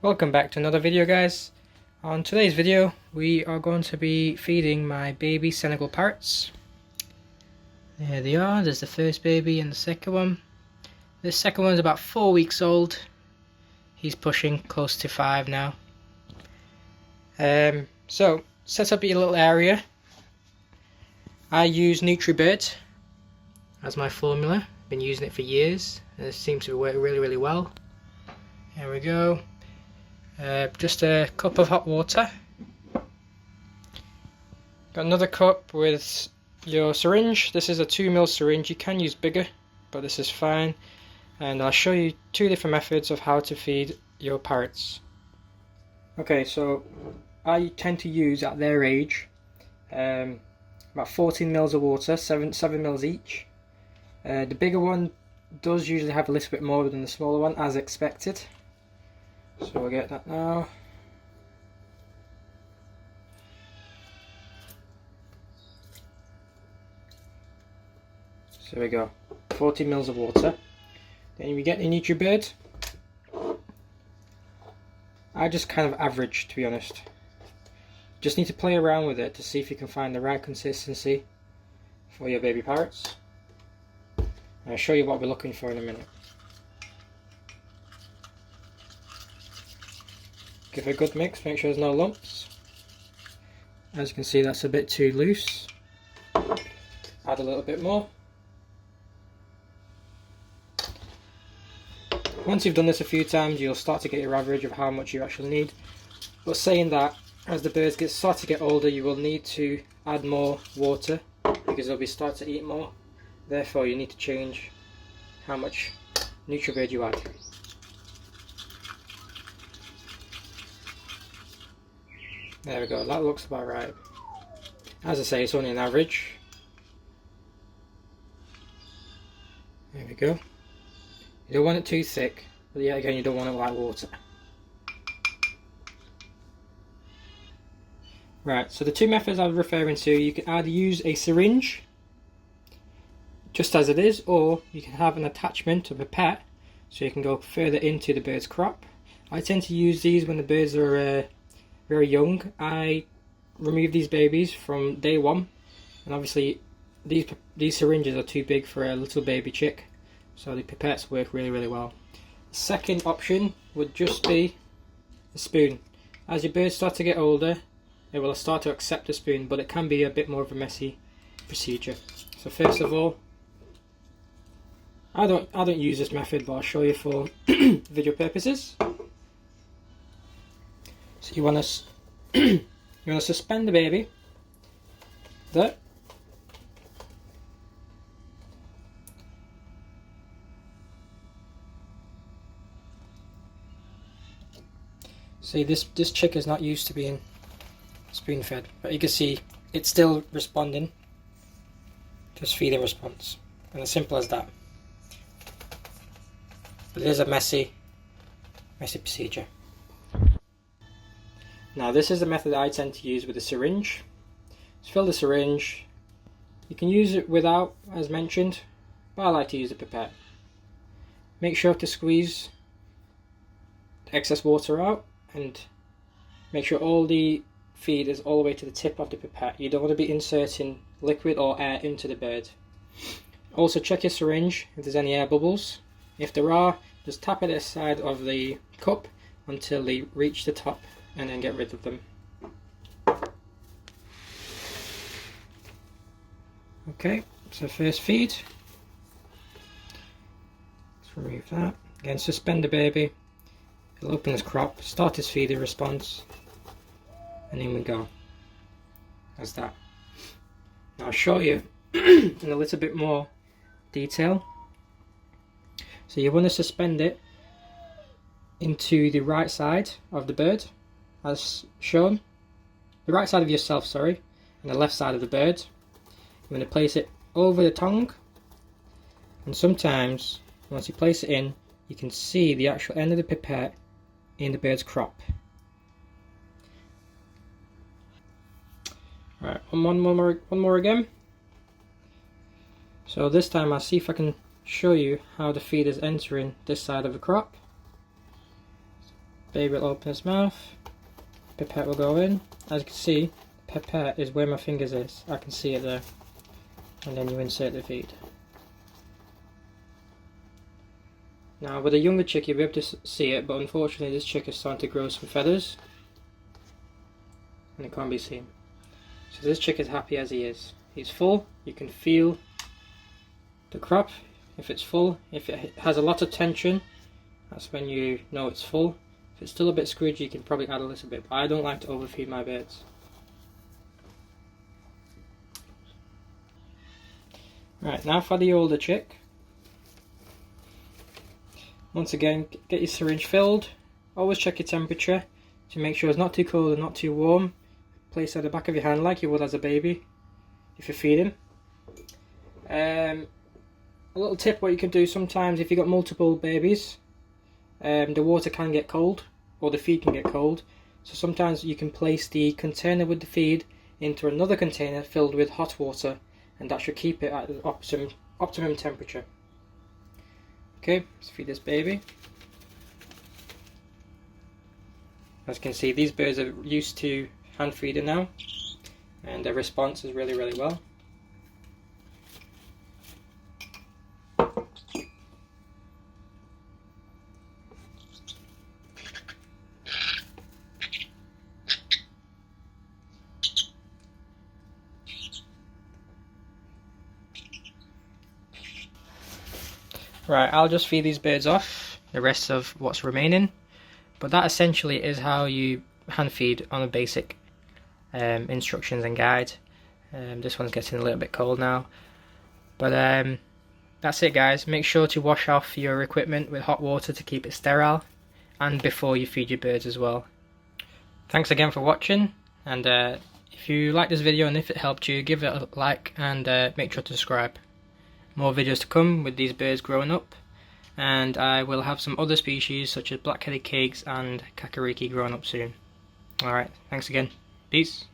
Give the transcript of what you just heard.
Welcome back to another video, guys. On today's video we are going to be feeding my baby Senegal parrots. There they are. There's the first baby and the second one. This second one's about 4 weeks old. He's pushing close to 5 now. So set up your little area. I use NutriBird as my formula. Been using it for years and it seems to work really well. Here we go. Just a cup of hot water. Got another cup with your syringe. This is a 2 ml syringe. You can use bigger, but this is fine. And I'll show you 2 different methods of how to feed your parrots. Okay, so I tend to use at their age about 14 ml of water, 7 ml each. The bigger one does usually have a little bit more than the smaller one, as expected. So we'll get that now. So we go, 40 ml of water. Then we get the NutriBird. I just kind of average, to be honest. Just need to play around with it to see if you can find the right consistency for your baby parrots. I'll show you what we're looking for in a minute. Give it a good mix, make sure there's no lumps. As you can see, that's a bit too loose. Add a little bit more. Once you've done this a few times, you'll start to get your average of how much you actually need. But saying that, as the birds start to get older, you will need to add more water because they'll start to eat more. Therefore, you need to change how much NutriBird you add. There we go, that looks about right. As I say, it's only an average. There we go. You don't want it too thick, but yet again you don't want it like water. Right, so the 2 methods I was referring to, you can either use a syringe, just as it is, or you can have an attachment of a pipette, so you can go further into the bird's crop. I tend to use these when the birds are very young. I remove these babies from day 1, and obviously these syringes are too big for a little baby chick, so the pipettes work really well. The second option would just be a spoon. As your birds start to get older, it will start to accept the spoon, but it can be a bit more of a messy procedure. So first of all, I don't use this method, but I'll show you for video purposes. So you want to suspend the baby there. See, this chick is not used to being spoon fed, but you can see it's still responding. Just feeding response, and as simple as that. But it is a messy procedure. Now this is the method I tend to use with a syringe. Just fill the syringe. You can use it without, as mentioned, but I like to use a pipette. Make sure to squeeze the excess water out and make sure all the feed is all the way to the tip of the pipette. You don't want to be inserting liquid or air into the bird. Also check your syringe if there's any air bubbles. If there are, just tap it at the side of the cup until they reach the top, and then get rid of them. Okay, so first feed. Let's remove that. Again, suspend the baby. It'll open his crop, start his feeding response, and in we go. As that. Now I'll show you in a little bit more detail. So you want to suspend it into the right side of the bird, as shown. The right side of yourself, sorry, and the left side of the bird. You want to place it over the tongue, and sometimes once you place it in, you can see the actual end of the pipette in the bird's crop. Right, one more again. So this time I'll see if I can show you how the feed is entering this side of the crop. Baby will open its mouth, pipette will go in. As you can see, pipette is where my fingers is. I can see it there. And then you insert the feed. Now with a younger chick you'll be able to see it, but unfortunately this chick is starting to grow some feathers. And it can't be seen. So this chick is happy as he is. He's full, you can feel the crop if it's full. If it has a lot of tension, that's when you know it's full. If it's still a bit squidgy, you can probably add a little bit, but I don't like to overfeed my birds. Right, now for the older chick. Once again, get your syringe filled. Always check your temperature to make sure it's not too cold and not too warm. Place it at the back of your hand like you would as a baby if you're feeding. A little tip what you can do sometimes if you've got multiple babies, the water can get cold or the feed can get cold. So sometimes you can place the container with the feed into another container filled with hot water, and that should keep it at the optimum temperature. Okay, let's feed this baby. As you can see, these birds are used to hand feeding now, and their response is really well. Right, I'll just feed these birds off, the rest of what's remaining. But that essentially is how you hand feed on a basic instructions and guide. This one's getting a little bit cold now. But that's it guys. Make sure to wash off your equipment with hot water to keep it sterile, and before you feed your birds as well. Thanks again for watching, and if you like this video and if it helped you, give it a like and make sure to subscribe. More videos to come with these birds growing up, and I will have some other species such as black-headed caiques and Kakariki growing up soon. Alright, thanks again. Peace.